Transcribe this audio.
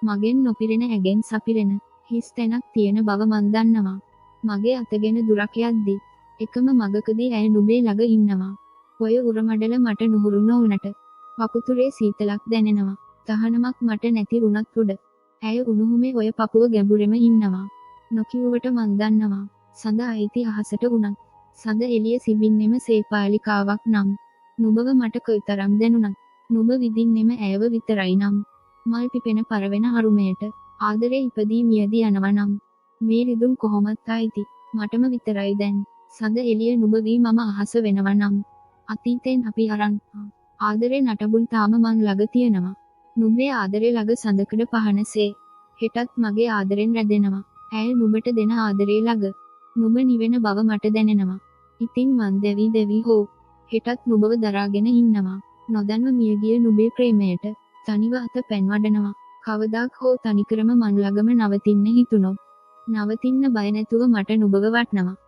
මගෙන් නොපිරෙන ඇගෙන් සපිරෙන හිස් තැනක් තියෙන බව මන් දන්නවා. මගේ අතගෙන දුරක් යද්දි එකම මගකදී ඇය නුඹේ ළඟ ඉන්නවා. ඔය උරමඩල මට නුහුරු නොවුනට වකුතුරේ සීතලක් දැනෙනවා. තහනමක් මට නැති වුණත් උඩ ඇය උණුහුමේ ඔය පපුව ගැඹුරෙම ඉන්නවා. නොකියුවට මන් දන්නවා. සඳ අයිති අහසට වුණත් සඳ එළිය සිඹින්නෙම සේපාලිකාවක් නම් නුඹව මට කොයිතරම් දැනුණත් නුඹ විඳින්නෙම ඇයව විතරයි නම් මල් පිපෙන පරවෙන අරුමයට ආදරේ ඉපදී මියදී යනවා නම් මේ රිදුම් කොහොමත් අයිති මටම විතරයි දැන් සඳ එළිය නුඹ වී මම අහස වෙනවා නම් අතීතෙන් අපි අරන් ආදරේ නටබුන් තාම මං ළඟ තියෙනවා. නුඹේ ආදරේ ළඟ සඳකඩ පහනසේ හෙටත් මගේ ආදරෙන් රැඳෙනවා. ඇය නුඹට දෙන ආදරේ ළඟ නුඹ නිවෙන බව මට දැනෙනවා. ඉතින් මන් දෙවි හෝ හෙටත් නුඹව දරාගෙන ඉන්නවා. නොදන්ව මියගිය නුඹේ ප්‍රේමයට තනිව අත පැන් වඩනවා. කවදාක් හෝ තනිකරම මන් ළඟම නවතින්න හිතුණොත් නවතින්න බය නැතුව මට නුඹව වටනවා.